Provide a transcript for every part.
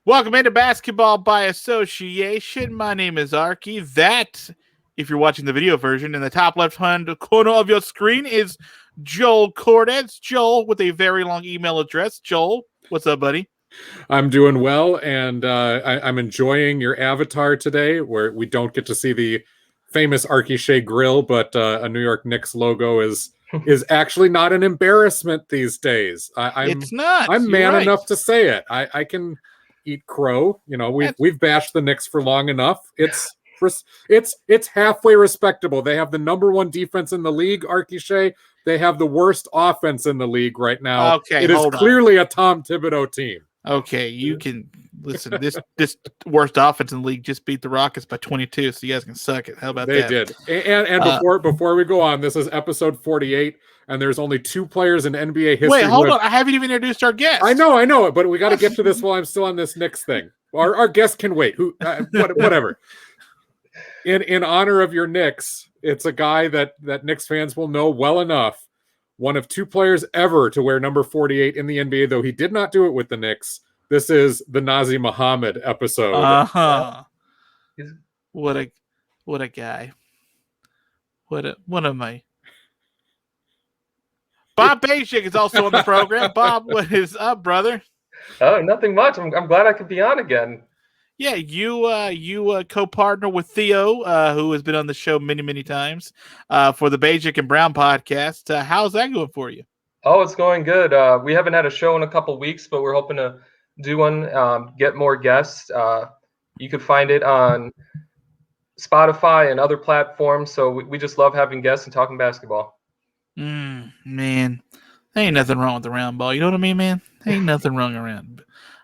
Welcome into Basketball by Association. My name is Arky. That, if you're watching the video version, in the top left-hand corner of your screen is Joel Cordes. Joel with a very long email address. Joel, what's up, buddy? I'm doing well, and I'm enjoying your avatar today, where we don't get to see the famous Arky Shea grill, but a New York Knicks logo is actually not an embarrassment these days. It's not. I'm You're man right. enough to say it. I can eat crow. You know, we've bashed the Knicks for long enough. It's halfway respectable. They have the number one defense in the league, Arky Shea. They have the worst offense in the league right now. Okay, it is hold on. clearly a Tom Thibodeau team. Okay, you can listen. This worst offense in the league just beat the Rockets by 22, so you guys can suck it. How about that? They did. And before we go on, this is episode 48, and there's only two players in NBA history. Wait, hold on. I haven't even introduced our guest. I know it, but we got to get to this while I'm still on this Knicks thing. Our guest can wait. Whatever. In honor of your Knicks, it's a guy that Knicks fans will know well enough. One of two players ever to wear number 48 in the NBA, though he did not do it with the Knicks. This is the Nazi Muhammad episode. What a guy. What am I? Bob Bajek is also on the program. Bob, what is up, brother? Oh, nothing much. I'm glad I could be on again. Yeah, you co-partner with Theo, who has been on the show many times, for the Bajek and Brown podcast. How's that going for you? Oh, it's going good. We haven't had a show in a couple weeks, but we're hoping to do one, get more guests. You could find it on Spotify and other platforms. So we just love having guests and talking basketball. Man, there ain't nothing wrong with the round ball. You know what I mean, man? There ain't nothing wrong around.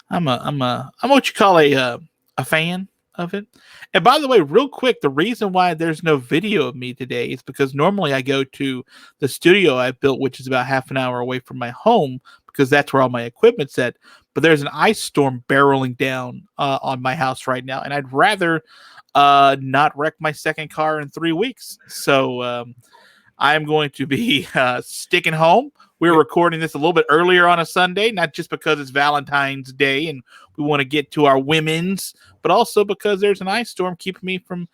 I'm what you call a fan of it. And by the way, real quick, the reason why there's no video of me today is because normally I go to the studio I built, which is about half an hour away from my home, because that's where all my equipment's at. But there's an ice storm barreling down on my house right now, and I'd rather not wreck my second car in 3 weeks. So I'm going to be sticking home. We're recording this a little bit earlier on a Sunday, not just because it's Valentine's Day and we want to get to our women's, but also because there's an ice storm keeping me from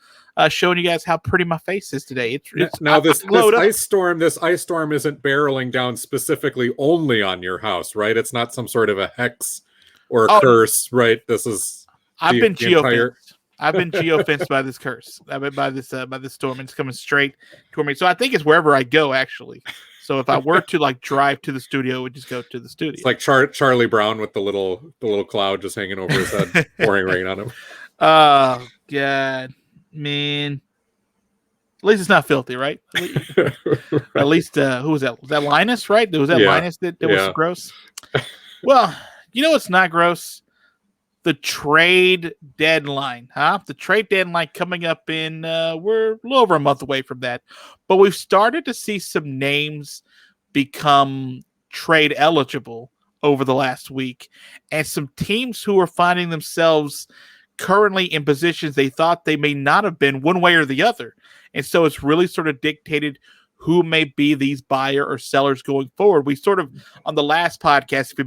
showing you guys how pretty my face is today. This ice storm isn't barreling down specifically only on your house, right? It's not some sort of a hex or a curse, right? This is I've been geofenced by this curse. I've been by this storm, and it's coming straight toward me. So I think it's wherever I go, actually. So if I were to drive to the studio, it would just go to the studio. It's like Charlie Brown with the little cloud just hanging over his head, pouring rain on him. Oh God, man! At least it's not filthy, right? At least who was that? Was that Linus? Right? Was that Linus that was gross? Well, you know what's not gross? The trade deadline, huh? The trade deadline coming up in, we're a little over a month away from that. But we've started to see some names become trade eligible over the last week. And some teams who are finding themselves currently in positions they thought they may not have been one way or the other. And so it's really sort of dictated who may be these buyer or sellers going forward. We sort of, on the last podcast, if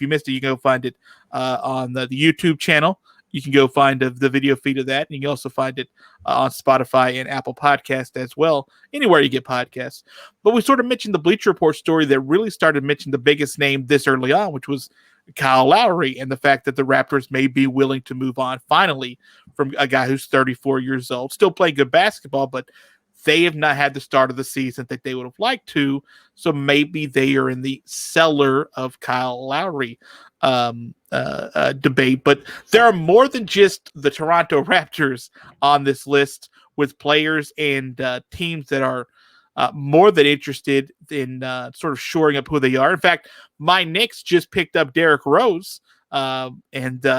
you missed it, you can go find it on the YouTube channel. You can go find the video feed of that. And you can also find it on Spotify and Apple Podcast as well, anywhere you get podcasts. But we sort of mentioned the Bleacher Report story that really started mentioning the biggest name this early on, which was Kyle Lowry, and the fact that the Raptors may be willing to move on finally from a guy who's 34 years old, still playing good basketball, but they have not had the start of the season that they would have liked to, so maybe they are in the seller of Kyle Lowry debate. But there are more than just the Toronto Raptors on this list, with players and teams that are more than interested in sort of shoring up who they are. In fact, my Knicks just picked up Derrick Rose, and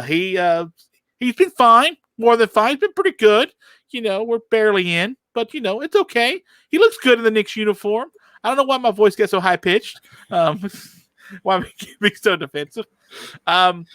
he's been fine, more than fine. He's been pretty good. You know, we're barely in, but, you know, it's okay. He looks good in the Knicks uniform. I don't know why my voice gets so high-pitched. Why am I being so defensive? But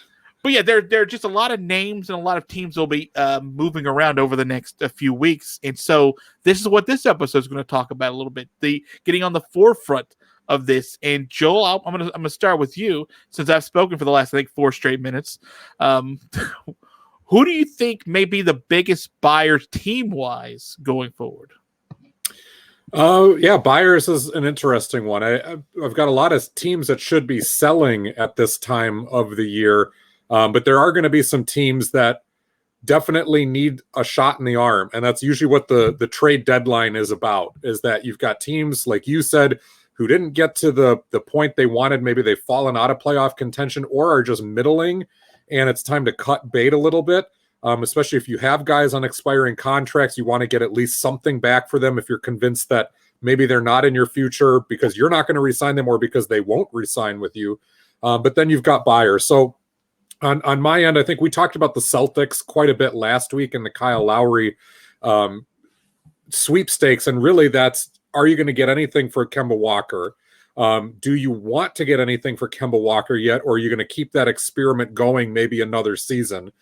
yeah, there are just a lot of names and a lot of teams will be moving around over the next few weeks. And so this is what this episode is going to talk about a little bit. The getting on the forefront of this. And Joel, I'm gonna start with you since I've spoken for the last, I think, 4 straight minutes. Who do you think may be the biggest buyers team-wise going forward? Yeah, buyers is an interesting one. I've got a lot of teams that should be selling at this time of the year, but there are going to be some teams that definitely need a shot in the arm, and that's usually what the trade deadline is about, is that you've got teams, like you said, who didn't get to the point they wanted. Maybe they've fallen out of playoff contention or are just middling, and it's time to cut bait a little bit. Especially if you have guys on expiring contracts, you want to get at least something back for them if you're convinced that maybe they're not in your future because you're not going to re-sign them or because they won't re-sign with you. But then you've got buyers. So on my end, I think we talked about the Celtics quite a bit last week in the Kyle Lowry sweepstakes. And really that's, are you going to get anything for Kemba Walker? Do you want to get anything for Kemba Walker yet? Or are you going to keep that experiment going maybe another season?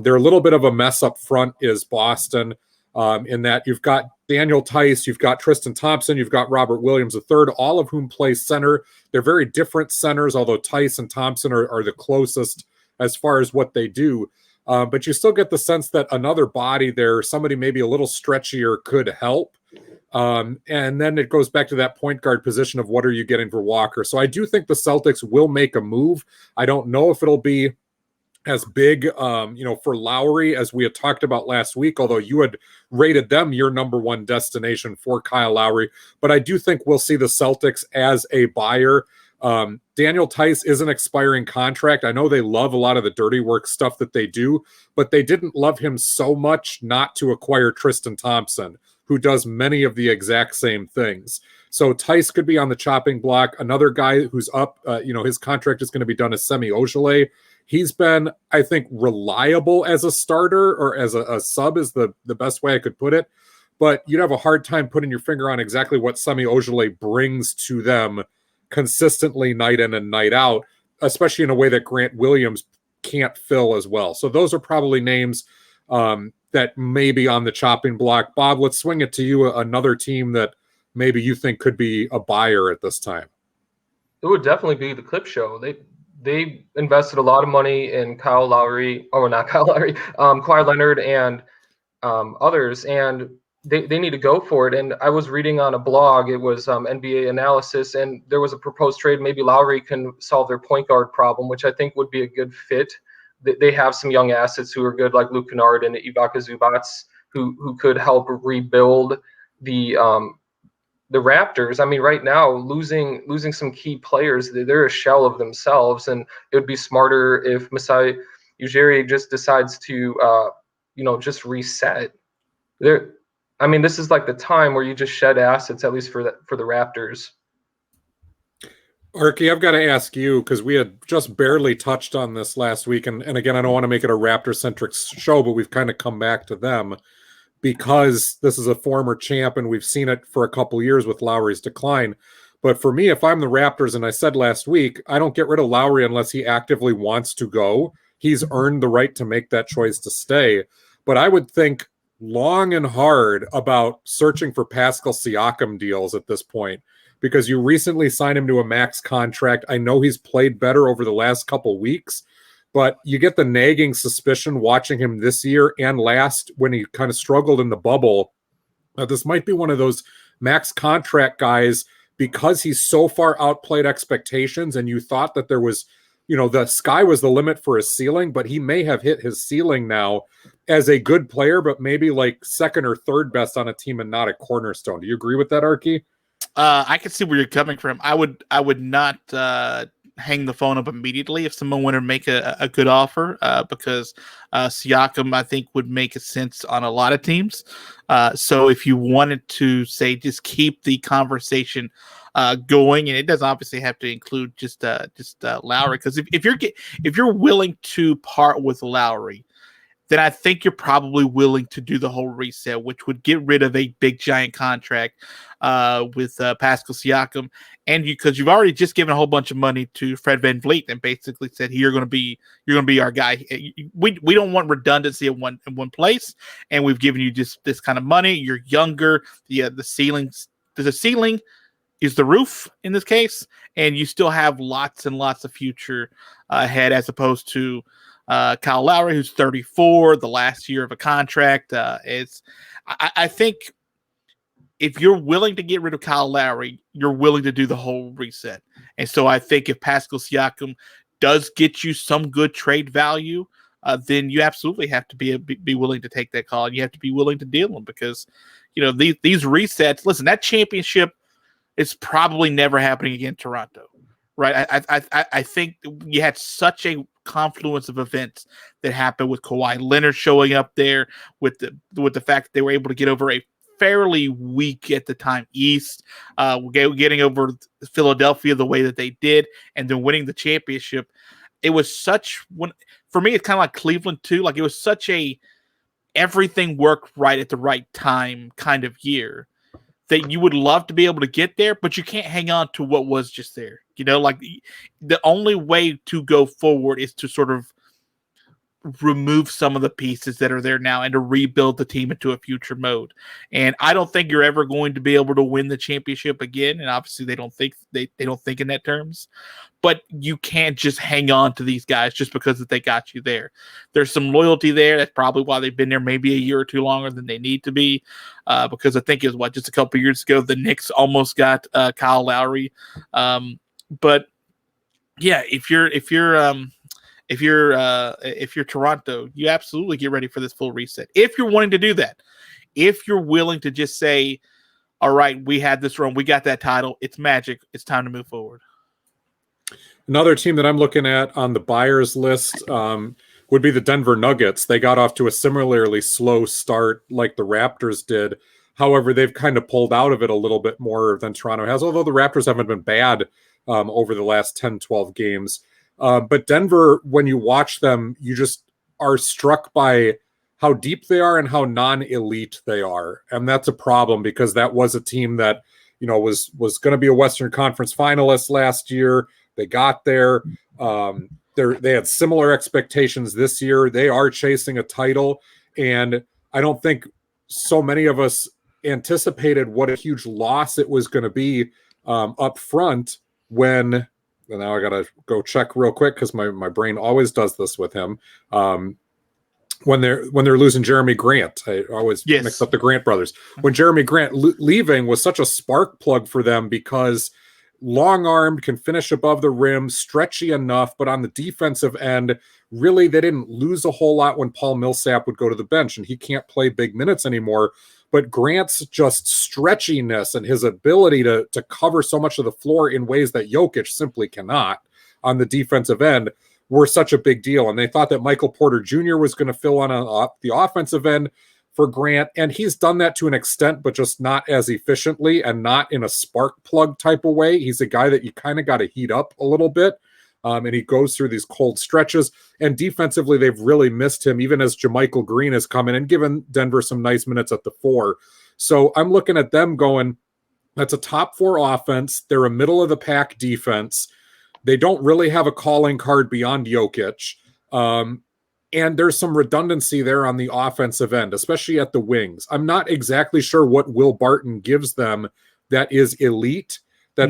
They're a little bit of a mess up front is Boston, in that you've got Daniel Tice, you've got Tristan Thompson, you've got Robert Williams III, all of whom play center. They're very different centers, although Tice and Thompson are the closest as far as what they do. But you still get the sense that another body there, somebody maybe a little stretchier could help. And then it goes back to that point guard position of what are you getting for Walker? So I do think the Celtics will make a move. I don't know if it'll be as big, for Lowry as we had talked about last week, although you had rated them your number one destination for Kyle Lowry. But I do think we'll see the Celtics as a buyer. Daniel Tice is an expiring contract. I know they love a lot of the dirty work stuff that they do, but they didn't love him so much not to acquire Tristan Thompson, who does many of the exact same things. So Tice could be on the chopping block. Another guy who's up, his contract is going to be done, is Semi Ojeleye. He's been, I think, reliable as a starter, or as a sub is the best way I could put it. But you'd have a hard time putting your finger on exactly what Semi Ojeleye brings to them consistently night in and night out, especially in a way that Grant Williams can't fill as well. So those are probably names that may be on the chopping block. Bob, let's swing it to you, another team that maybe you think could be a buyer at this time. It would definitely be the Clip Show. They invested a lot of money in Kyle Lowry, or not Kyle Lowry, Kawhi Leonard and others, and they need to go for it. And I was reading on a blog, it was NBA Analysis, and there was a proposed trade. Maybe Lowry can solve their point guard problem, which I think would be a good fit. They have some young assets who are good, like Luke Kennard and Ibaka Zubac, who could help rebuild the Raptors. I mean, right now, losing some key players, they're a shell of themselves, and it would be smarter if Masai Ujiri just decides to, just reset. This is like the time where you just shed assets, at least for the Raptors. Arky, I've got to ask you, because we had just barely touched on this last week, and again, I don't want to make it a Raptor-centric show, but we've kind of come back to them, because this is a former champ and we've seen it for a couple years with Lowry's decline. But for me, if I'm the Raptors, and I said last week, I don't get rid of Lowry unless he actively wants to go. He's earned the right to make that choice to stay. But I would think long and hard about searching for Pascal Siakam deals at this point, because you recently signed him to a max contract. I know he's played better over the last couple weeks, but you get the nagging suspicion watching him this year and last when he kind of struggled in the bubble. This might be one of those max contract guys, because he's so far outplayed expectations, and you thought that there was, the sky was the limit for his ceiling, but he may have hit his ceiling now as a good player, but maybe like second or third best on a team and not a cornerstone. Do you agree with that, Arky? I can see where you're coming from. I would not hang the phone up immediately if someone wanted to make a good offer, because Siakam, I think, would make sense on a lot of teams. So if you wanted to, say, just keep the conversation going, and it doesn't obviously have to include just Lowry, because if you're willing to part with Lowry, then I think you're probably willing to do the whole reset, which would get rid of a big giant contract with Pascal Siakam, and because you've already just given a whole bunch of money to Fred VanVleet and basically said, "You're going to be our guy. We don't want redundancy in one place, and we've given you just this kind of money. You're younger. The ceilings, there's a ceiling." is the roof in this case, and you still have lots and lots of future ahead, as opposed to Kyle Lowry, who's 34, the last year of a contract. I think if you're willing to get rid of Kyle Lowry, you're willing to do the whole reset. And so I think if Pascal Siakam does get you some good trade value, then you absolutely have to be willing to take that call, and you have to be willing to deal them, because these resets. Listen, that championship is probably never happening again in Toronto, right? I think you had such a confluence of events that happened with Kawhi Leonard showing up there, with the fact that they were able to get over a fairly weak at the time East, getting over Philadelphia the way that they did, and then winning the championship. It was for me, it's kind of like Cleveland too. Like, it was such a everything worked right at the right time kind of year that you would love to be able to get there, but you can't hang on to what was just there. Like, the only way to go forward is to sort of remove some of the pieces that are there now and to rebuild the team into a future mode. And I don't think you're ever going to be able to win the championship again. And obviously they don't think in that terms, but you can't just hang on to these guys just because they got you there. There's some loyalty there. That's probably why they've been there maybe a year or two longer than they need to be. Because I think it was just a couple years ago, the Knicks almost got Kyle Lowry. But yeah, if you're Toronto, you absolutely get ready for this full reset. If you're wanting to do that, if you're willing to just say, all right, we had this run, we got that title, it's magic, it's time to move forward. Another team that I'm looking at on the buyers list would be the Denver Nuggets. They got off to a similarly slow start like the Raptors did. However, they've kind of pulled out of it a little bit more than Toronto has, although the Raptors haven't been bad over the last 10, 12 games. But Denver, when you watch them, you just are struck by how deep they are and how non-elite they are. And that's a problem, because that was a team that, was going to be a Western Conference finalist last year. They got there. They had similar expectations this year. They are chasing a title. And I don't think so many of us anticipated what a huge loss it was going to be up front when... And now I got to go check real quick, because my brain always does this with him. When they're losing Jeremy Grant, I always mix up the Grant brothers. When Jeremy Grant leaving was such a spark plug for them, because long-armed, can finish above the rim, stretchy enough, but on the defensive end, really they didn't lose a whole lot when Paul Millsap would go to the bench, and he can't play big minutes anymore. But Grant's just stretchiness and his ability to cover so much of the floor in ways that Jokic simply cannot on the defensive end were such a big deal. And they thought that Michael Porter Jr. was going to fill on the offensive end for Grant. And he's done that to an extent, but just not as efficiently and not in a spark plug type of way. He's a guy that you kind of got to heat up a little bit. And he goes through these cold stretches. And defensively, they've really missed him, even as JaMychal Green has come in and given Denver some nice minutes at the 4. So I'm looking at them going, that's a top 4 offense. They're a middle-of-the-pack defense. They don't really have a calling card beyond Jokic. And there's some redundancy there on the offensive end, especially at the wings. I'm not exactly sure what Will Barton gives them that is elite, that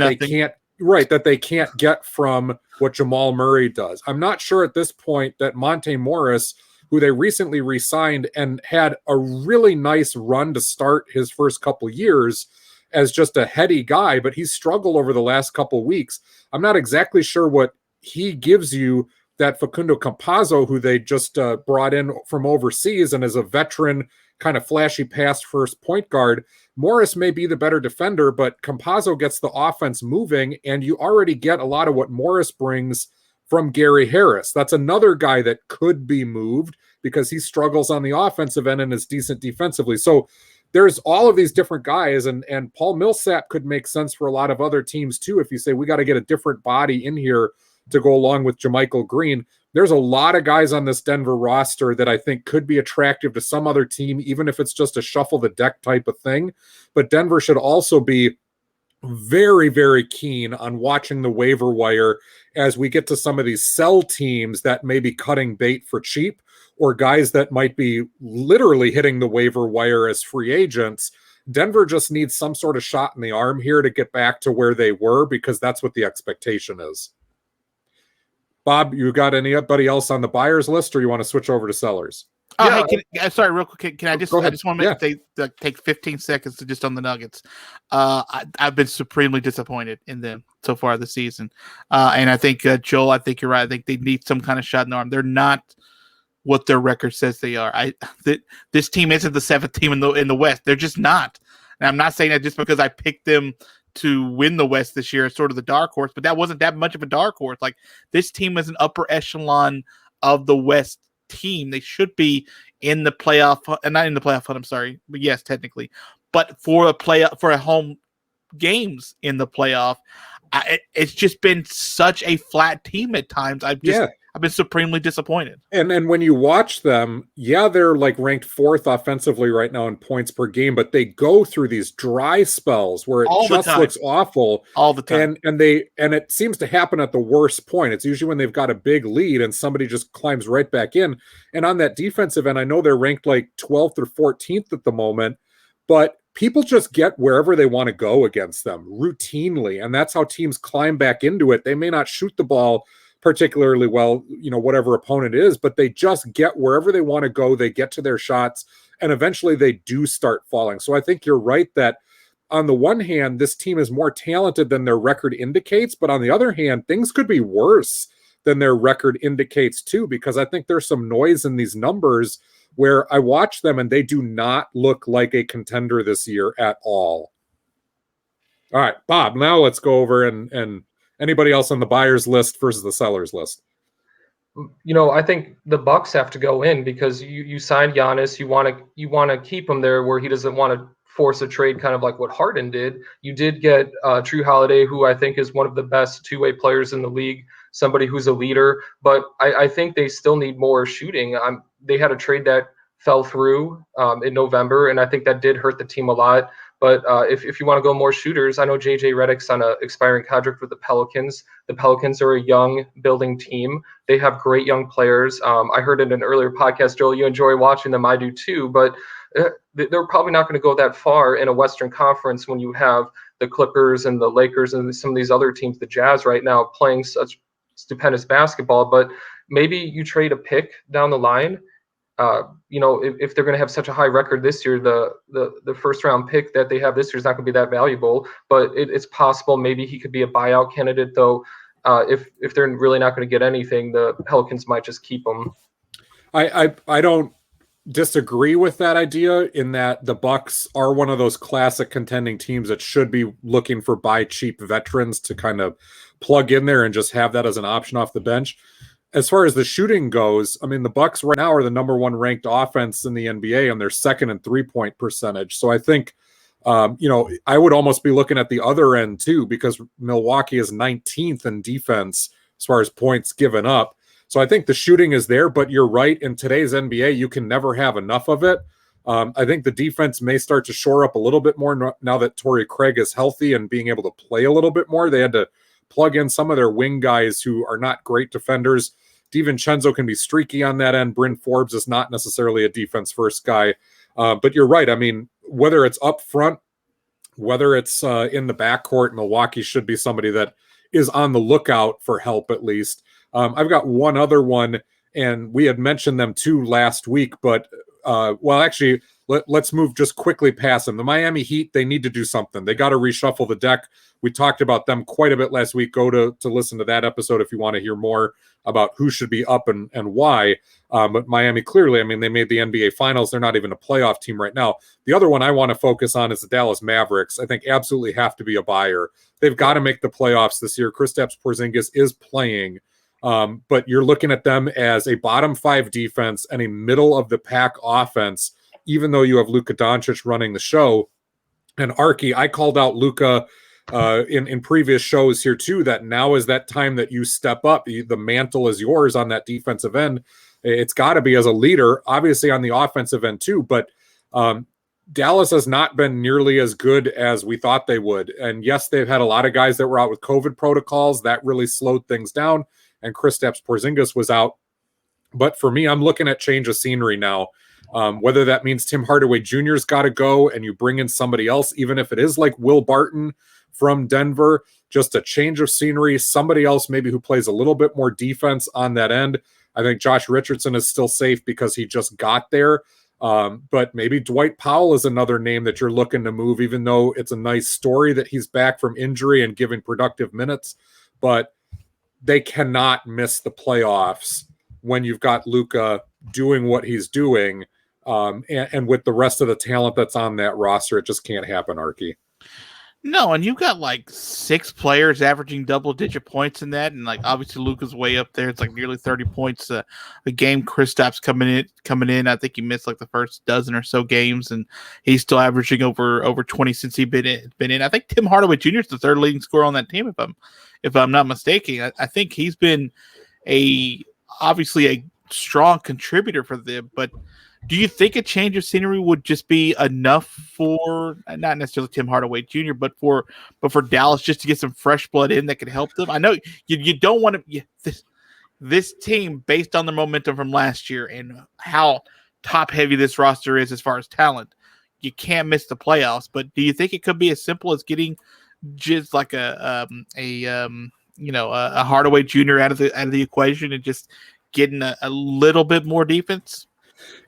they can't get from what Jamal Murray does. I'm not sure at this point that Monte Morris, who they recently re-signed and had a really nice run to start his first couple years as just a heady guy, but he's struggled over the last couple weeks. I'm not exactly sure what he gives you that Facundo Campazzo, who they just brought in from overseas and is a veteran, kind of flashy pass first point guard. Morris may be the better defender, but Campazzo gets the offense moving, and you already get a lot of what Morris brings from Gary Harris. That's another guy that could be moved because he struggles on the offensive end and is decent defensively. So there's all of these different guys, and Paul Millsap could make sense for a lot of other teams too. If you say we got to get a different body in here to go along with JaMychal Green, there's a lot of guys on this Denver roster that I think could be attractive to some other team, even if it's just a shuffle the deck type of thing. But Denver should also be very, very keen on watching the waiver wire as we get to some of these sell teams that may be cutting bait for cheap, or guys that might be literally hitting the waiver wire as free agents Denver just needs some sort of shot in the arm here to get back to where they were, because that's what the expectation is. Bob, you got anybody else on the buyers list, or you want to switch over to sellers? Oh, hey, sorry, real quick. Can I just? I just want to take 15 seconds to just on the Nuggets. I've been supremely disappointed in them so far this season, and I think Joel. I think you're right. I think they need some kind of shot in the arm. They're not what their record says they are. This team isn't the 7th team in the West. They're just not. And I'm not saying that just because I picked them to win the West this year as sort of the dark horse, but that wasn't that much of a dark horse. Like, this team is an upper echelon of the West team. They should be in the playoff, not in the playoff hunt, I'm sorry, but yes, technically. But for a home games in the playoff, it's just been such a flat team at times. I've been supremely disappointed. And when you watch them, they're like ranked 4th offensively right now in points per game, but they go through these dry spells where it just looks awful all the time. And it seems to happen at the worst point. It's usually when they've got a big lead and somebody just climbs right back in. And on that defensive end, I know they're ranked like 12th or 14th at the moment, but people just get wherever they want to go against them routinely. And that's how teams climb back into it. They may not shoot the ball particularly well, whatever opponent is, but they just get wherever they want to go. They get to their shots, and eventually they do start falling. So I think you're right that on the one hand, this team is more talented than their record indicates, but on the other hand, things could be worse than their record indicates too, because I think there's some noise in these numbers where I watch them and they do not look like a contender this year at all. All right, Bob, now let's go over and anybody else on the buyers list versus the sellers list. I think the Bucks have to go in because you signed Giannis. You want to keep him there where he doesn't want to force a trade, kind of like what Harden did. You did get Drew Holiday, who I think is one of the best two-way players in the league, somebody who's a leader. But I think they still need more shooting. They had a trade that fell through in November, and I think that did hurt the team a lot. But if you want to go more shooters, I know JJ Redick's on an expiring contract with the Pelicans. The Pelicans are a young building team. They have great young players. I heard in an earlier podcast, Joel, you enjoy watching them. I do too. But they're probably not going to go that far in a Western Conference when you have the Clippers and the Lakers and some of these other teams, the Jazz right now, playing such stupendous basketball. But maybe you trade a pick down the line. If they're going to have such a high record this year, the first round pick that they have this year is not going to be that valuable, but it's possible maybe he could be a buyout candidate, though. If they're really not going to get anything, the Pelicans might just keep him. I don't disagree with that idea in that the Bucks are one of those classic contending teams that should be looking for buy cheap veterans to kind of plug in there and just have that as an option off the bench. As far as the shooting goes, I mean, the Bucks right now are the number 1 ranked offense in the NBA, and they're 2nd in 3-point percentage. So I think, I would almost be looking at the other end too, because Milwaukee is 19th in defense as far as points given up. So I think the shooting is there, but you're right. In today's NBA, you can never have enough of it. I think the defense may start to shore up a little bit more now that Torrey Craig is healthy and being able to play a little bit more. They had to plug in some of their wing guys who are not great defenders. DiVincenzo can be streaky on that end. Bryn Forbes is not necessarily a defense first guy. But you're right. I mean, whether it's up front, whether it's in the backcourt, Milwaukee should be somebody that is on the lookout for help at least. I've got one other one, and we had mentioned them too last week, but actually, let's move just quickly past them. The Miami Heat, they need to do something. They got to reshuffle the deck. We talked about them quite a bit last week. Go to listen to that episode if you want to hear more about who should be up and why. But Miami, clearly, I mean, they made the NBA Finals. They're not even a playoff team right now. The other one I want to focus on is the Dallas Mavericks. I think absolutely have to be a buyer. They've got to make the playoffs this year. Kristaps Porzingis is playing. But you're looking at them as a bottom 5 defense and a middle-of-the-pack offense, even though you have Luka Doncic running the show. And Arky, I called out Luka in previous shows here too, that now is that time that you step up. The mantle is yours on that defensive end. It's got to be as a leader, obviously on the offensive end too, but Dallas has not been nearly as good as we thought they would. And yes, they've had a lot of guys that were out with COVID protocols. That really slowed things down. And Kristaps Porzingis was out. But for me, I'm looking at change of scenery now. Whether that means Tim Hardaway Jr.'s got to go and you bring in somebody else, even if it is like Will Barton from Denver, just a change of scenery, somebody else maybe who plays a little bit more defense on that end. I think Josh Richardson is still safe because he just got there. But maybe Dwight Powell is another name that you're looking to move, even though it's a nice story that he's back from injury and giving productive minutes. But they cannot miss the playoffs when you've got Luka doing what he's doing. And with the rest of the talent that's on that roster, it just can't happen, Arky. No, and you've got like 6 players averaging double-digit points in that, and like obviously Luka's way up there. It's like nearly 30 points a game. Kristaps coming in. I think he missed like the first dozen or so games, and he's still averaging over 20 since he's been in. I think Tim Hardaway Jr. is the third leading scorer on that team, if I'm not mistaken. I think he's been obviously a strong contributor for them, but do you think a change of scenery would just be enough for not necessarily Tim Hardaway Jr., but for Dallas just to get some fresh blood in that could help them? I know you don't want to this team based on the momentum from last year and how top heavy this roster is as far as talent. You can't miss the playoffs, but do you think it could be as simple as getting just like a Hardaway Jr. out of the equation and just getting a little bit more defense?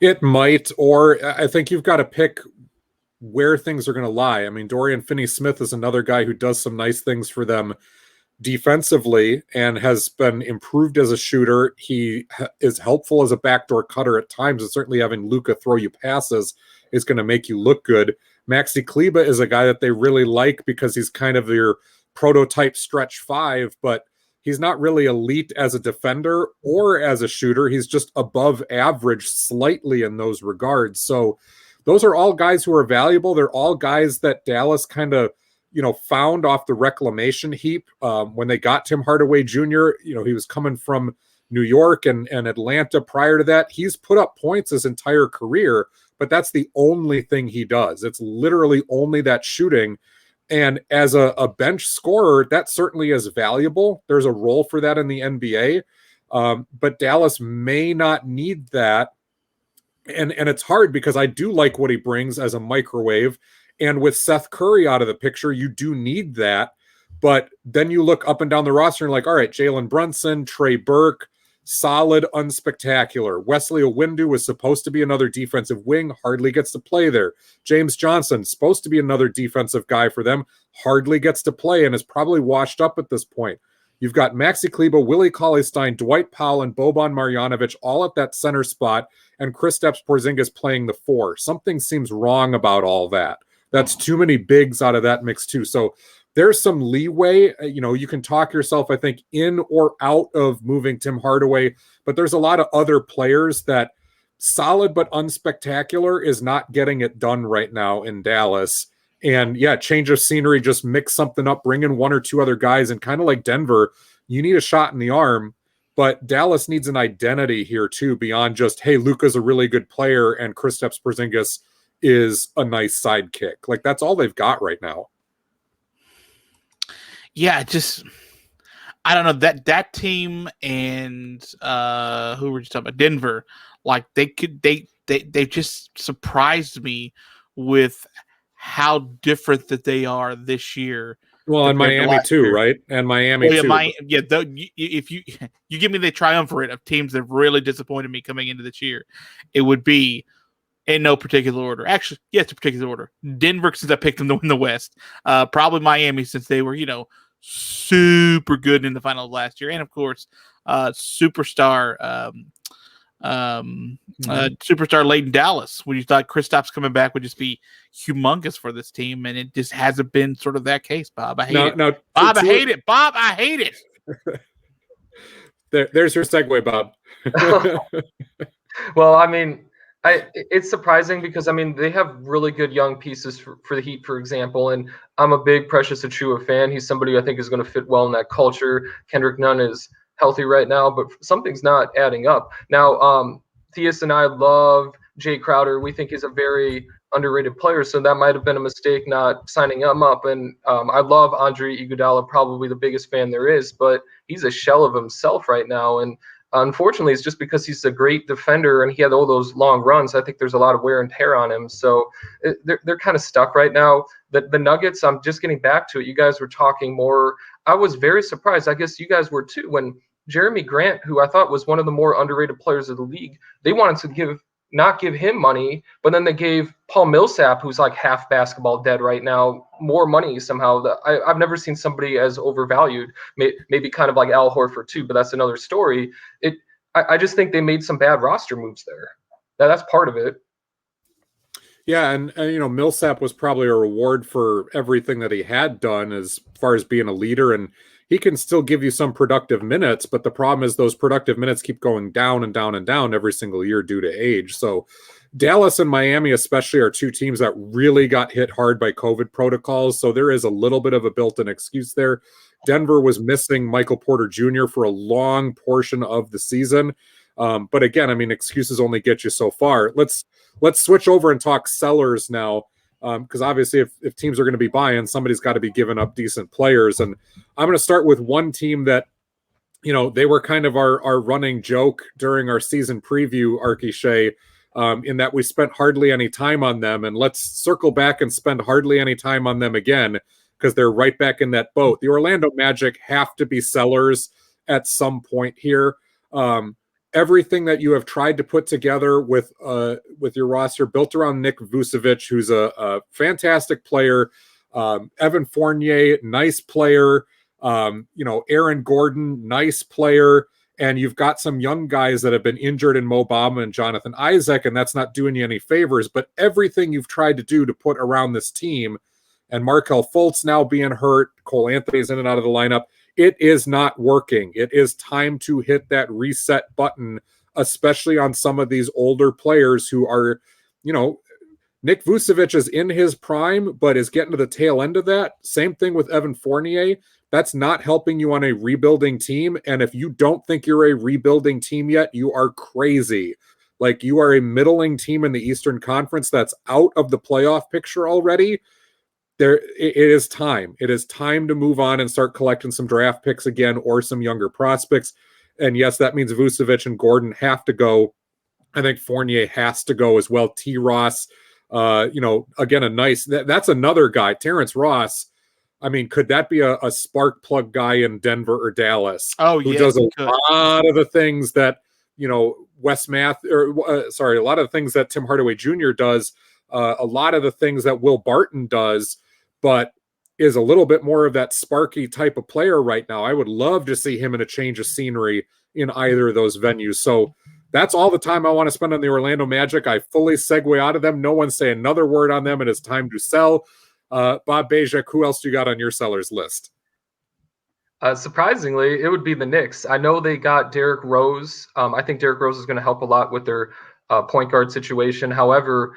It might, or I think you've got to pick where things are going to lie. I mean, Dorian Finney-Smith is another guy who does some nice things for them defensively and has been improved as a shooter. He is helpful as a backdoor cutter at times, and certainly having Luka throw you passes is going to make you look good. Maxi Kleba is a guy that they really like because he's kind of your prototype stretch 5, but he's not really elite as a defender or as a shooter. He's just above average slightly in those regards. So those are all guys who are valuable. They're all guys that Dallas kind of, found off the reclamation heap. When they got Tim Hardaway Jr., he was coming from New York and Atlanta prior to that. He's put up points his entire career, but that's the only thing he does. It's literally only that shooting. And as a bench scorer, that certainly is valuable. There's a role for that in the NBA. But Dallas may not need that. And it's hard because I do like what he brings as a microwave. And with Seth Curry out of the picture, you do need that. But then you look up and down the roster and like, all right, Jalen Brunson, Trey Burke, solid, unspectacular. Wesley Owindu was supposed to be another defensive wing, hardly gets to play there. James Johnson, supposed to be another defensive guy for them, hardly gets to play and is probably washed up at this point. You've got Maxi Kleba, Willie Cauley-Stein, Dwight Powell, and Boban Marjanovic all at that center spot, and Kristaps Porzingis playing the 4. Something seems wrong about all that. That's too many bigs out of that mix too. So there's some leeway. You can talk yourself, I think, in or out of moving Tim Hardaway, but there's a lot of other players that solid but unspectacular is not getting it done right now in Dallas. And yeah, change of scenery, just mix something up, bring in 1 or 2 other guys, and kind of like Denver, you need a shot in the arm, but Dallas needs an identity here too, beyond just, hey, Luka's a really good player and Kristaps Porzingis is a nice sidekick. Like that's all they've got right now. Yeah, I don't know that team and who were you talking about? Denver, like they just surprised me with how different that they are this year. Well, and Miami too, year. Right? And Miami too. If you give me the triumvirate of teams that really disappointed me coming into this year, it would be in no particular order. Actually, yes, a particular order. Denver, since I picked them to win the West. Probably Miami, since they were, super good in the finals last year. And, of course, superstar Leighton Dallas, when you thought Kristaps coming back would just be humongous for this team, and it just hasn't been sort of that case, Bob. I hate it. Bob, I hate it. Bob, I hate it. There's your segue, Bob. Well, I mean, it's surprising because, I mean, they have really good young pieces for the Heat, for example, and I'm a big Precious Achiuwa fan. He's somebody I think is going to fit well in that culture. Kendrick Nunn is healthy right now, but something's not adding up. Now, Theus and I love Jay Crowder. We think he's a very underrated player, so that might have been a mistake not signing him up. And I love Andre Iguodala, probably the biggest fan there is, but he's a shell of himself right now. And Unfortunately, it's just because he's a great defender and he had all those long runs. I think there's a lot of wear and tear on him. So they're kind of stuck right now. The Nuggets, I'm just getting back to it. You guys were talking more. I was very surprised. I guess you guys were too, when Jeremy Grant, who I thought was one of the more underrated players of the league, they wanted to not give him money, but then they gave Paul Millsap, who's like half basketball dead right now, more money somehow. I've never seen somebody as overvalued. Maybe kind of like Al Horford too, but that's another story. I just think they made some bad roster moves there. That's part of it. Yeah, and Millsap was probably a reward for everything that he had done as far as being a leader, and he can still give you some productive minutes, but the problem is those productive minutes keep going down and down and down every single year due to age. So Dallas and Miami especially are two teams that really got hit hard by COVID protocols, so there is a little bit of a built-in excuse there. Denver was missing Michael Porter Jr. for a long portion of the season. But again, I mean, excuses only get you so far. Let's switch over and talk sellers now. Because obviously if teams are going to be buying, somebody's got to be giving up decent players. And I'm going to start with one team that, they were kind of our running joke during our season preview, Arky, Shea, in that we spent hardly any time on them. And let's circle back and spend hardly any time on them again, because they're right back in that boat. The Orlando Magic have to be sellers at some point here. Everything that you have tried to put together with your roster built around Nick Vucevic, who's a fantastic player, Evan Fournier, nice player, Aaron Gordon, nice player, and you've got some young guys that have been injured in Mo Bamba and Jonathan Isaac, and that's not doing you any favors, but everything you've tried to do to put around this team, and Markelle Fultz now being hurt, Cole Anthony's in and out of the lineup, it is not working. It is time to hit that reset button, especially on some of these older players who are, Nick Vucevic is in his prime, but is getting to the tail end of that. Same thing with Evan Fournier. That's not helping you on a rebuilding team. And if you don't think you're a rebuilding team yet, you are crazy. Like, you are a middling team in the Eastern Conference that's out of the playoff picture already. It is time. It is time to move on and start collecting some draft picks again or some younger prospects. And yes, that means Vucevic and Gordon have to go. I think Fournier has to go as well. T. Ross, again, that's another guy. Terrence Ross. I mean, could that be a spark plug guy in Denver or Dallas? Who does a lot of the things that, a lot of the things that Tim Hardaway Jr. does, a lot of the things that Will Barton does, but is a little bit more of that sparky type of player right now. I would love to see him in a change of scenery in either of those venues. So that's all the time I want to spend on the Orlando Magic. I fully segue out of them. No one say another word on them. It is time to sell. Bob Bajek, who else do you got on your sellers list? Surprisingly, it would be the Knicks. I know they got Derrick Rose. I think Derrick Rose is going to help a lot with their point guard situation. However,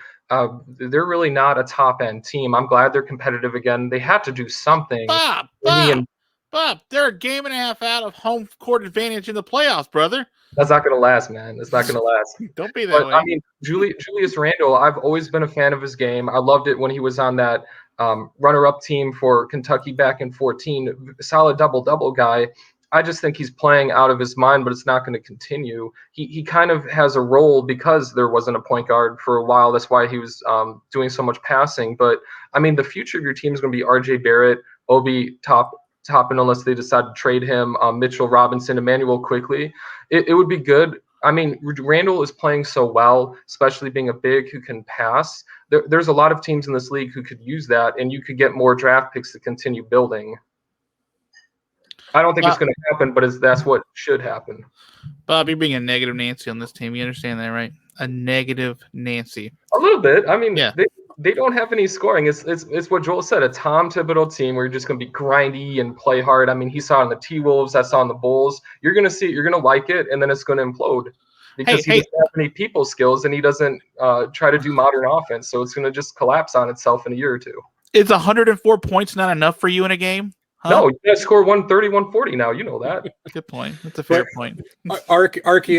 they're really not a top-end team. I'm glad they're competitive again. They have to do something. Bob, they're a game and a half out of home court advantage in the playoffs, brother. That's not going to last, man. It's not going to last. Don't be that way. I mean, Julius Randle, I've always been a fan of his game. I loved it when he was on that runner-up team for Kentucky back in 2014. Solid double-double guy. I just think he's playing out of his mind, but it's not going to continue. He kind of has a role because there wasn't a point guard for a while. That's why he was doing so much passing. But, I mean, the future of your team is going to be R.J. Barrett, Obi Toppin, unless they decide to trade him, Mitchell Robinson, Emmanuel Quickly. It would be good. I mean, Randall is playing so well, especially being a big who can pass. There's a lot of teams in this league who could use that, and you could get more draft picks to continue building. I don't think it's going to happen, but that's what should happen. Bob, you're being a negative Nancy on this team. You understand that, right? A negative Nancy. A little bit. I mean, yeah. They don't have any scoring. It's what Joel said, a Tom Thibodeau team where you're just going to be grindy and play hard. I mean, he saw it on the T-Wolves. I saw on the Bulls. You're going to see it. You're going to like it, and then it's going to implode because he doesn't have any people skills, and he doesn't try to do modern offense. So it's going to just collapse on itself in a year or two. Is 104 points not enough for you in a game? Huh? No, you got to score 130, 140 now. You know that. Good point. That's a fair point. Arky,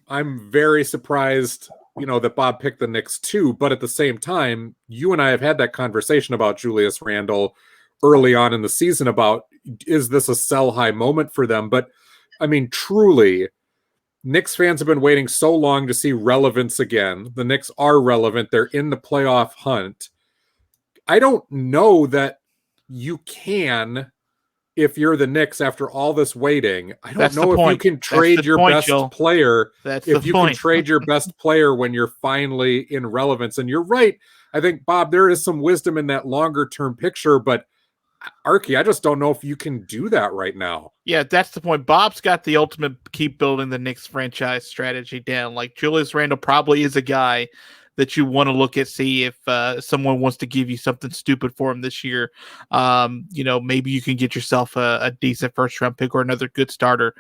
I'm very surprised, that Bob picked the Knicks too. But at the same time, you and I have had that conversation about Julius Randle early on in the season about, is this a sell high moment for them? But I mean, truly, Knicks fans have been waiting so long to see relevance again. The Knicks are relevant. They're in the playoff hunt. I don't know that you can, if you're the Knicks after all this waiting. I don't know if you can trade your best player. If you can trade your best player when you're finally in relevance. And you're right. I think, Bob, there is some wisdom in that longer term picture, but Arky, I just don't know if you can do that right now. Yeah, that's the point. Bob's got the ultimate keep building the Knicks franchise strategy down. Like Julius Randle probably is a guy that you want to look at, see if someone wants to give you something stupid for him this year. Maybe you can get yourself a decent first round pick or another good starter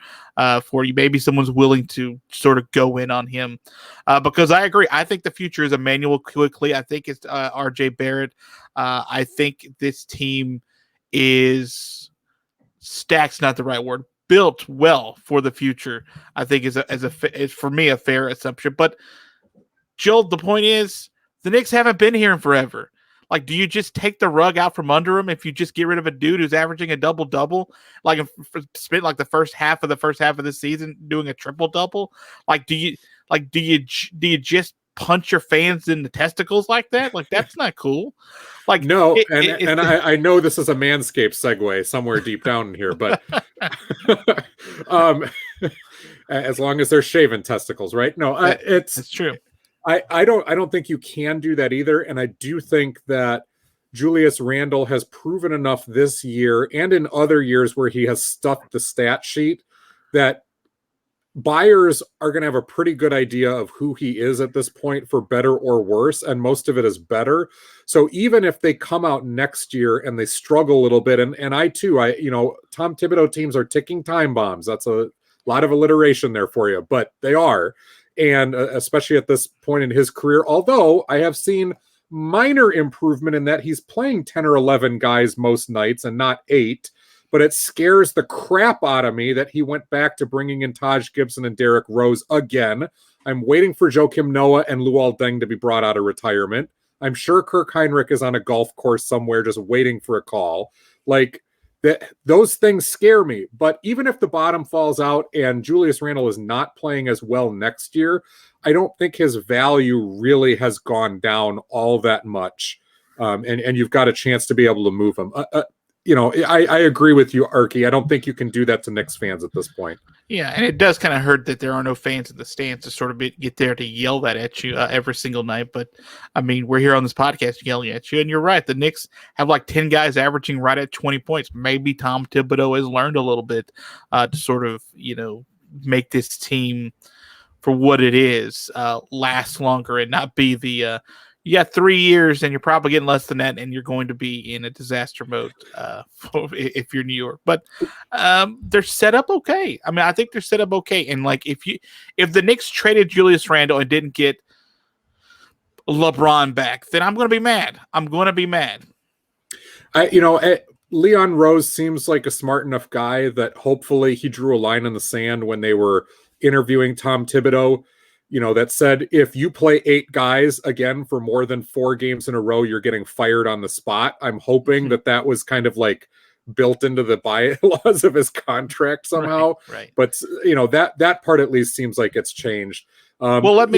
for you. Maybe someone's willing to sort of go in on him because I agree. I think the future is Emmanuel Quickly. I think it's RJ Barrett. I think this team is stack's not the right word. Built well for the future. I think is for me a fair assumption, but Joel, the point is, the Knicks haven't been here in forever. Like, do you just take the rug out from under them if you just get rid of a dude who's averaging a double-double? Like, spent like the first half of the season doing a triple-double? Like, do you just punch your fans in the testicles like that? Like, that's not cool. Like, no, I know this is a Manscaped segue somewhere deep down in here, but as long as they're shaven testicles, right? No, it's true. I don't think you can do that either. And I do think that Julius Randle has proven enough this year and in other years where he has stuffed the stat sheet that buyers are going to have a pretty good idea of who he is at this point, for better or worse. And most of it is better. So even if they come out next year and they struggle a little bit, and Tom Thibodeau teams are ticking time bombs. That's a lot of alliteration there for you, but they are. And especially at this point in his career, although I have seen minor improvement in that he's playing 10 or 11 guys most nights and not 8, but it scares the crap out of me that he went back to bringing in Taj Gibson and Derrick Rose again. I'm waiting for Joakim Noah and Luol Deng to be brought out of retirement. I'm sure Kirk Heinrich is on a golf course somewhere just waiting for a call. Like, those things scare me. But even if the bottom falls out and Julius Randle is not playing as well next year, I don't think his value really has gone down all that much. And you've got a chance to be able to move him. I agree with you, Arky. I don't think you can do that to Knicks fans at this point. Yeah, and it does kind of hurt that there are no fans in the stands to sort of get there to yell that at you every single night. But, I mean, we're here on this podcast yelling at you. And you're right. The Knicks have like 10 guys averaging right at 20 points. Maybe Tom Thibodeau has learned a little bit to sort of, make this team for what it is last longer and not be the you got 3 years and you're probably getting less than that and you're going to be in a disaster mode if you're New York. But they're set up okay. I mean, I think they're set up okay. And like if the Knicks traded Julius Randle and didn't get LeBron back, then I'm going to be mad. Leon Rose seems like a smart enough guy that hopefully he drew a line in the sand when they were interviewing Tom Thibodeau, that said, if you play 8 guys again for more than 4 games in a row, you're getting fired on the spot. I'm hoping that was kind of like built into the bylaws of his contract somehow. Right. But that part at least seems like it's changed. Let me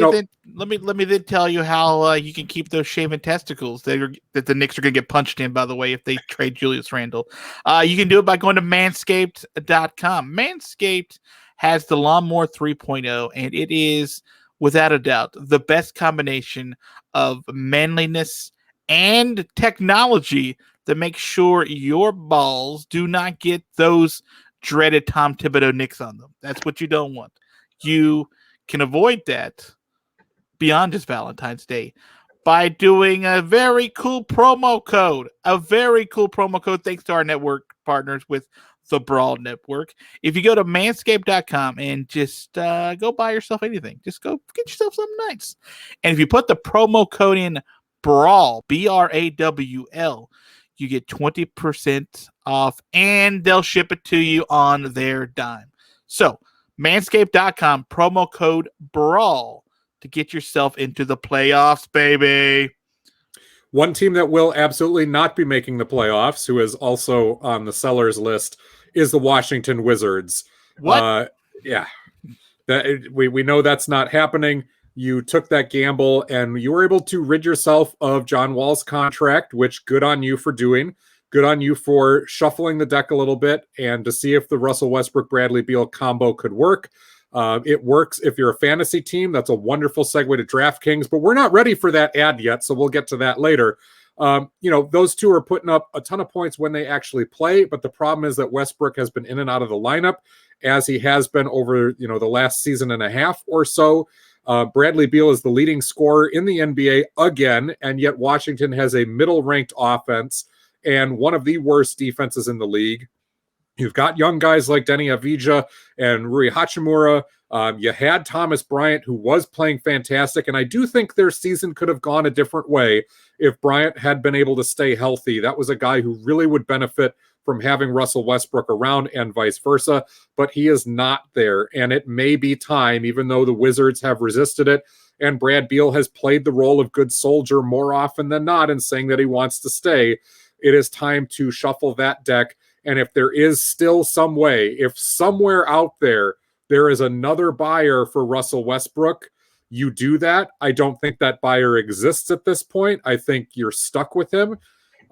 then tell you how you can keep those shaven testicles that the Knicks are going to get punched in, by the way, if they trade Julius Randle. You can do it by going to manscaped.com. Manscaped has the Lawnmower 3.0, and it is, without a doubt, the best combination of manliness and technology that makes sure your balls do not get those dreaded Tom Thibodeau nicks on them. That's what you don't want. You can avoid that beyond just Valentine's Day by doing a very cool promo code. Thanks to our network partners with the Brawl Network. If you go to manscaped.com and just go buy yourself anything, just go get yourself something nice. And if you put the promo code in BRAWL, BRAWL, you get 20% off and they'll ship it to you on their dime. So manscaped.com, promo code BRAWL to get yourself into the playoffs, baby. One team that will absolutely not be making the playoffs, who is also on the sellers list, is the Washington Wizards. What? Yeah. We know that's not happening. You took that gamble and you were able to rid yourself of John Wall's contract, which good on you for doing. Good on you for shuffling the deck a little bit and to see if the Russell Westbrook Bradley Beal combo could work. It works if you're a fantasy team. That's a wonderful segue to DraftKings, but we're not ready for that ad yet, so we'll get to that later. Those two are putting up a ton of points when they actually play, but the problem is that Westbrook has been in and out of the lineup as he has been over, the last season and a half or so. Bradley Beal is the leading scorer in the NBA again, and yet Washington has a middle-ranked offense and one of the worst defenses in the league. You've got young guys like Denny Avdija and Rui Hachimura. You had Thomas Bryant, who was playing fantastic, and I do think their season could have gone a different way if Bryant had been able to stay healthy. That was a guy who really would benefit from having Russell Westbrook around and vice versa, but he is not there, and it may be time, even though the Wizards have resisted it, and Brad Beal has played the role of good soldier more often than not in saying that he wants to stay. It is time to shuffle that deck, and if there is still some way, if somewhere out there is another buyer for Russell Westbrook, you do that. I don't think that buyer exists at this point. I think you're stuck with him.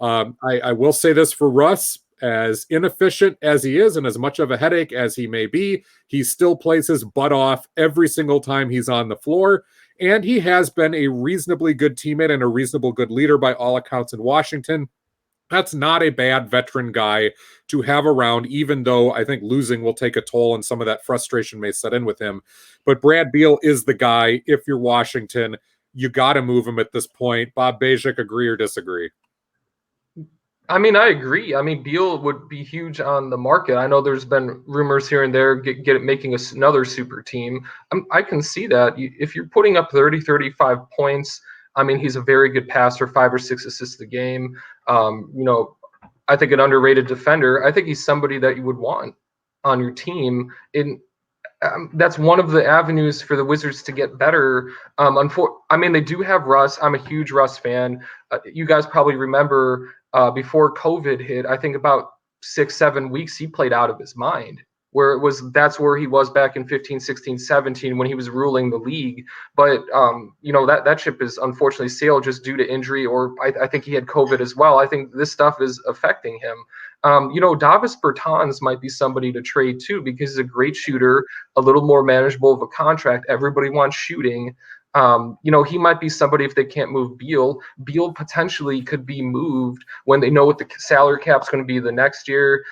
I will say this for Russ, as inefficient as he is and as much of a headache as he may be, he still plays his butt off every single time he's on the floor. And he has been a reasonably good teammate and a reasonable good leader by all accounts in Washington. That's not a bad veteran guy to have around, even though I think losing will take a toll and some of that frustration may set in with him. But Brad Beal is the guy. If you're Washington, you got to move him at this point. Bob Bajek, agree or disagree? I mean, I agree. I mean, Beal would be huge on the market. I know there's been rumors here and there making another super team. I can see that. If you're putting up 30, 35 points, I mean, he's a very good passer, 5 or 6 assists a game. I think an underrated defender. I think he's somebody that you would want on your team. That's one of the avenues for the Wizards to get better. I mean, they do have Russ. I'm a huge Russ fan. You guys probably remember before COVID hit, I think about 6-7 weeks, he played out of his mind. That's where he was back in 15, 16, 17 when he was ruling the league. But that ship is unfortunately sailed just due to injury, or I think he had COVID as well. I think this stuff is affecting him. Davis Bertans might be somebody to trade too, because he's a great shooter, a little more manageable of a contract. Everybody wants shooting. He might be somebody if they can't move Beal. Beal potentially could be moved when they know what the salary cap's going to be the next year.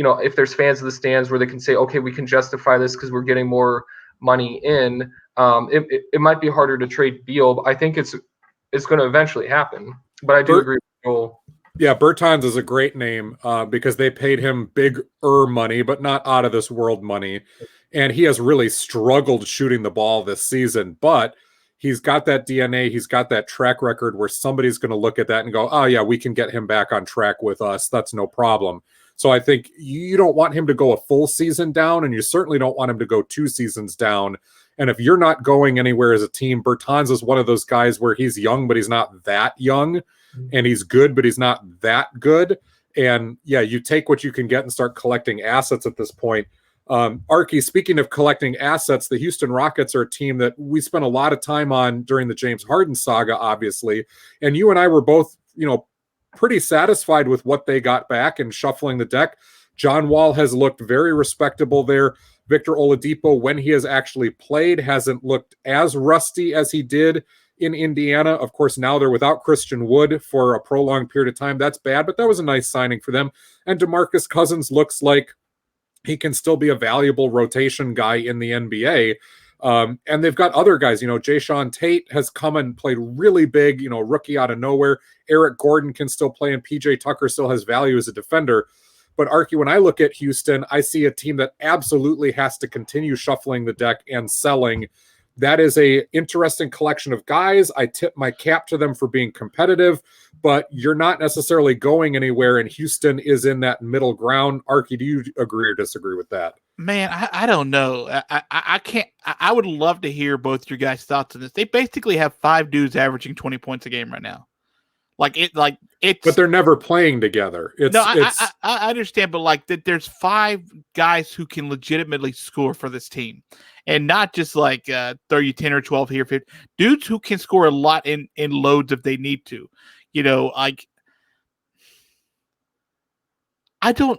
If there's fans of the stands where they can say, okay, we can justify this because we're getting more money in. It might be harder to trade Beal, but I think it's going to eventually happen. But I do agree with Joel. Yeah, Bertans is a great name because they paid him big-er money, but not out of this world money. And he has really struggled shooting the ball this season, but he's got that DNA. He's got that track record where somebody's going to look at that and go, oh yeah, we can get him back on track with us. That's no problem. So I think you don't want him to go a full season down, and you certainly don't want him to go 2 seasons down. And if you're not going anywhere as a team, Bertans is one of those guys where he's young, but he's not that young, and he's good, but he's not that good. And yeah, you take what you can get and start collecting assets at this point. Arky, speaking of collecting assets, the Houston Rockets are a team that we spent a lot of time on during the James Harden saga, obviously. And you and I were both, pretty satisfied with what they got back and shuffling the deck. John Wall has looked very respectable there. Victor Oladipo, when he has actually played, hasn't looked as rusty as he did in Indiana. Of course, now they're without Christian Wood for a prolonged period of time. That's bad, but that was a nice signing for them. And DeMarcus Cousins looks like he can still be a valuable rotation guy in the NBA. And they've got other guys, Jayshawn Tate has come and played really big, rookie out of nowhere. Eric Gordon can still play, and PJ Tucker still has value as a defender. But Arky, when I look at Houston, I see a team that absolutely has to continue shuffling the deck and selling. That is a interesting collection of guys. I tip my cap to them for being competitive, but you're not necessarily going anywhere, and Houston is in that middle ground. Arky, do you agree or disagree with that? Man, I don't know. I can't. I would love to hear both your guys' thoughts on this. They basically have 5 dudes averaging 20 points a game right now. Like it's. But they're never playing together. I understand, but like that, there's 5 guys who can legitimately score for this team, and not just like 30, 10 or 12 here, 50 dudes who can score a lot in loads if they need to. Like I don't.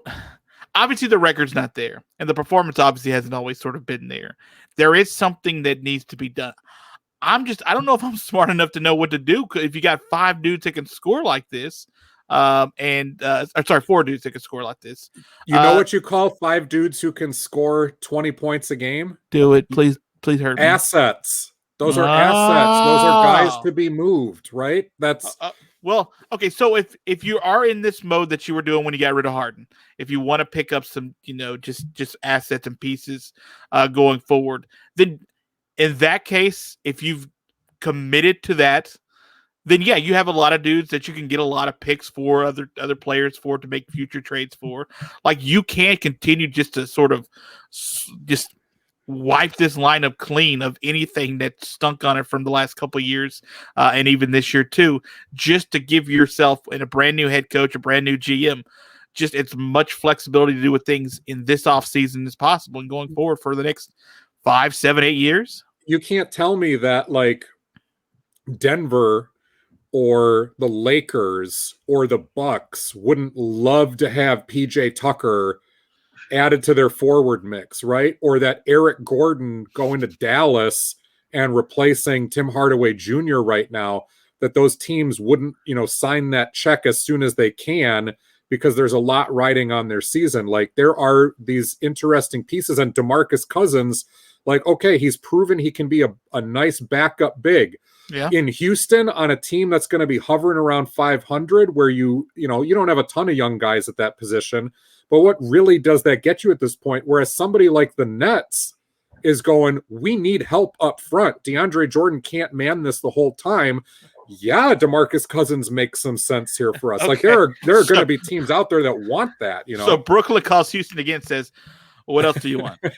Obviously, the record's not there, and the performance obviously hasn't always sort of been there. There is something that needs to be done. I don't know if I'm smart enough to know what to do if you got 5 dudes that can score like this, sorry, 4 dudes that can score like this. You know what you call 5 dudes who can score 20 points a game? Do it, please hurt me. Assets. Those are assets. Those are guys to be moved, right? That's well, okay. So if you are in this mode that you were doing when you got rid of Harden, if you want to pick up some, just assets and pieces going forward, then in that case, if you've committed to that, then yeah, you have a lot of dudes that you can get a lot of picks for, other players for, to make future trades for. Like, you can't continue just to sort of just wipe this lineup clean of anything that stunk on it from the last couple of years, and even this year too, just to give yourself and a brand new head coach, a brand new GM, just as much flexibility to do with things in this offseason as possible and going forward for the next 5, 7, 8 years. You can't tell me that like Denver or the Lakers or the Bucks wouldn't love to have PJ Tucker added to their forward mix, right? Or that Eric Gordon going to Dallas and replacing Tim Hardaway Jr. right now, that those teams wouldn't, sign that check as soon as they can, because there's a lot riding on their season. Like, there are these interesting pieces, and DeMarcus Cousins, like, okay, he's proven he can be a nice backup big. Yeah. In Houston, on a team that's going to be hovering around 500, where you don't have a ton of young guys at that position. But what really does that get you at this point? Whereas somebody like the Nets is going, we need help up front. DeAndre Jordan can't man this the whole time. Yeah, DeMarcus Cousins makes some sense here for us. Okay. Like, there are going to be teams out there that want that. So Brooklyn calls Houston again, says, what else do you want? We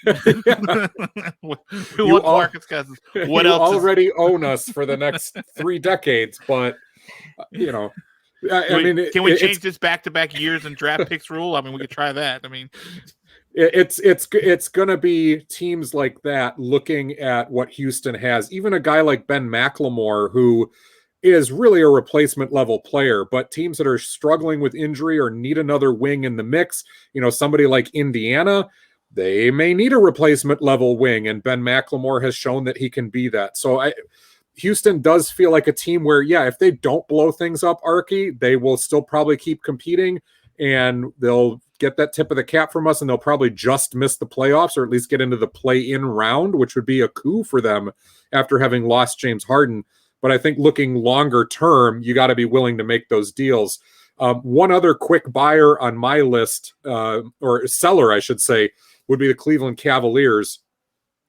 want DeMarcus Cousins. What else? Already own us for the next 3 decades, but can we change this back-to-back years and draft picks rule? I mean, we could try that. I mean, it's going to be teams like that looking at what Houston has. Even a guy like Ben McLemore, who is really a replacement level player, but teams that are struggling with injury or need another wing in the mix, somebody like Indiana, they may need a replacement level wing, and Ben McLemore has shown that he can be that. So Houston does feel like a team where, yeah, if they don't blow things up, Arky, they will still probably keep competing, and they'll get that tip of the cap from us, and they'll probably just miss the playoffs, or at least get into the play-in round, which would be a coup for them after having lost James Harden. But I think looking longer term, you got to be willing to make those deals. One other quick buyer on my list, or seller, I should say, would be the Cleveland Cavaliers.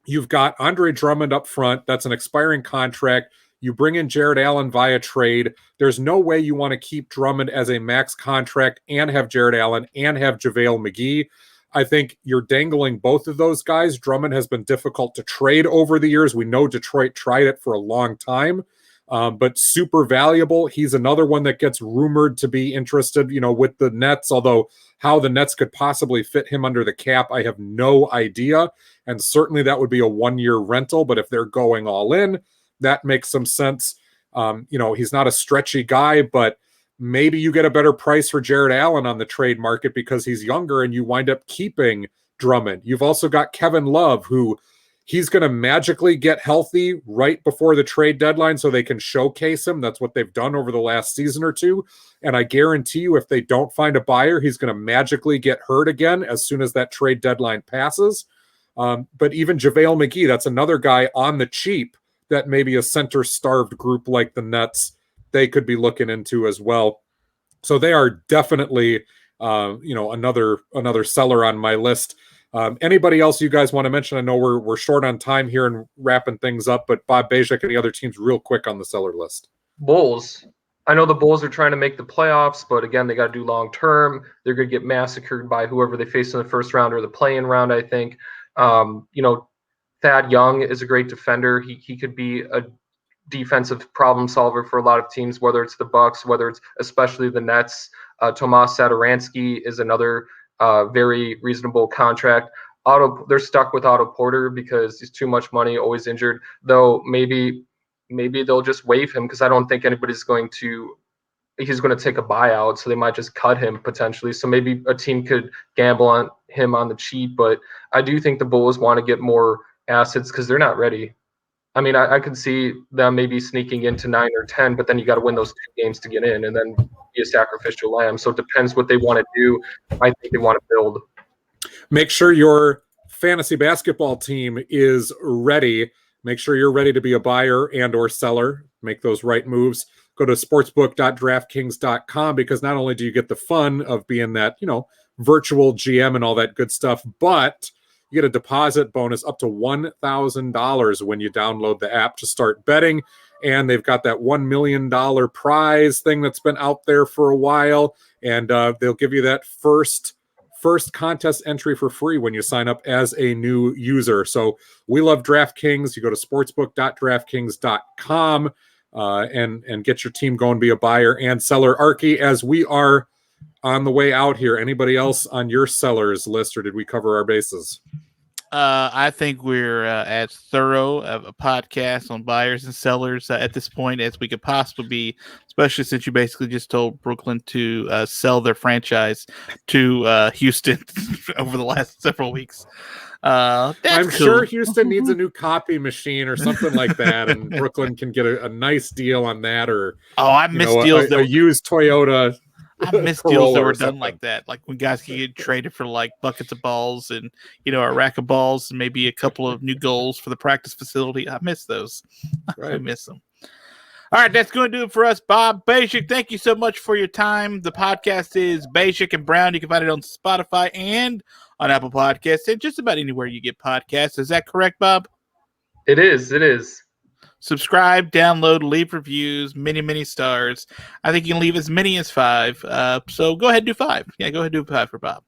You've got Andre Drummond up front. That's an expiring contract. You bring in Jared Allen via trade. There's no way you want to keep Drummond as a max contract and have Jared Allen and have JaVale McGee. I think you're dangling both of those guys. Drummond has been difficult to trade over the years. We know Detroit tried it for a long time, but super valuable. He's another one that gets rumored to be interested, with the Nets, although how the Nets could possibly fit him under the cap, I have no idea. And certainly that would be a 1-year rental, but if they're going all in, that makes some sense. He's not a stretchy guy, but maybe you get a better price for Jared Allen on the trade market because he's younger and you wind up keeping Drummond. You've also got Kevin Love, who he's going to magically get healthy right before the trade deadline so they can showcase him. That's what they've done over the last season or two. And I guarantee you, if they don't find a buyer, he's going to magically get hurt again as soon as that trade deadline passes. But even JaVale McGee, that's another guy on the cheap that maybe a center-starved group like the Nets, they could be looking into as well. So they are definitely, another seller on my list. Anybody else you guys want to mention? I know we're short on time here and wrapping things up, but Bob Bajek, any other teams real quick on the seller list? Bulls. I know the Bulls are trying to make the playoffs, but again, they got to do long term. They're going to get massacred by whoever they face in the first round or the play-in round, I think. Thad Young is a great defender. He could be a defensive problem solver for a lot of teams, whether it's the Bucks, whether it's especially the Nets. Tomas Satoransky is another very reasonable contract. They're stuck with Otto Porter because he's too much money, always injured. Though maybe they'll just waive him because I don't think he's going to take a buyout, so they might just cut him potentially. So maybe a team could gamble on him on the cheap, but I do think the Bulls want to get more assets because they're not ready. I mean, I could see them maybe sneaking into 9 or 10, but then you got to win those 2 games to get in and then be a sacrificial lamb. So it depends what they want to do. I think they want to build. Make sure your fantasy basketball team is ready. Make sure you're ready to be a buyer and or seller. Make those right moves. Go to sportsbook.draftkings.com because not only do you get the fun of being that, virtual GM and all that good stuff, but you get a deposit bonus up to $1,000 when you download the app to start betting. And they've got that $1 million prize thing that's been out there for a while. And they'll give you that first contest entry for free when you sign up as a new user. So we love DraftKings. You go to sportsbook.draftkings.com and get your team going, be a buyer and seller. Arky, as we are on the way out here, anybody else on your sellers list, or did we cover our bases? I think we're as thorough of a podcast on buyers and sellers at this point as we could possibly be, especially since you basically just told Brooklyn to sell their franchise to Houston over the last several weeks. I'm sure Houston needs a new copy machine or something like that, and Brooklyn can get a nice deal on that, or I miss deals a used Toyota. I miss deals that were done like that, like when guys could get traded for like buckets of balls and a rack of balls and maybe a couple of new goals for the practice facility. I miss those. Right. I miss them. All right, that's going to do it for us. Bob Bajek, thank you so much for your time. The podcast is Bajek and Brown. You can find it on Spotify and on Apple Podcasts and just about anywhere you get podcasts. Is that correct, Bob? It is. Subscribe, download, leave reviews, many stars. I think you can leave as many as 5. So go ahead and do 5. Yeah, go ahead and do 5 for Bob.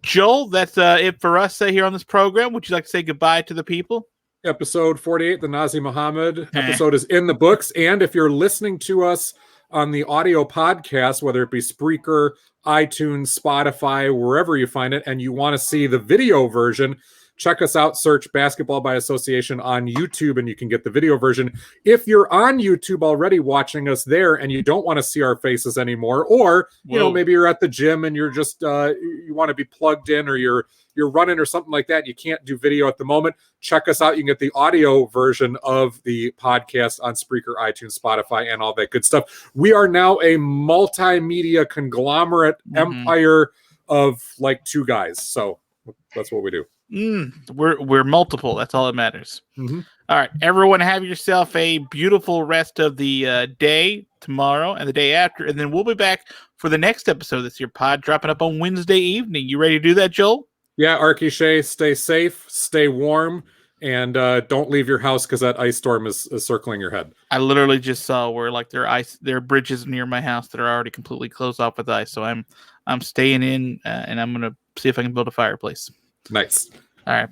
Joel, that's it for us here on this program. Would you like to say goodbye to the people? Episode 48, the Nazi Muhammad episode is in the books. And if you're listening to us on the audio podcast, whether it be Spreaker, iTunes, Spotify, wherever you find it, and you want to see the video version, check us out, search Basketball by Association on YouTube, and you can get the video version. If you're on YouTube already watching us there and you don't want to see our faces anymore, or maybe you're at the gym and you're just you want to be plugged in, or you're running or something like that, you can't do video at the moment, check us out. You can get the audio version of the podcast on Spreaker, iTunes, Spotify, and all that good stuff. We are now a multimedia conglomerate empire of like 2 guys. So that's what we do. We're multiple. That's all that matters. Mm-hmm. All right, everyone, have yourself a beautiful rest of the day tomorrow and the day after, and then we'll be back for the next episode of this year pod dropping up on Wednesday evening. You ready to do that, Joel? Yeah, Arky, Shea, stay safe, stay warm, and don't leave your house because that ice storm is circling your head. I literally just saw where like there are bridges near my house that are already completely closed off with ice, so I'm staying in and I'm gonna see if I can build a fireplace. Nice. All right.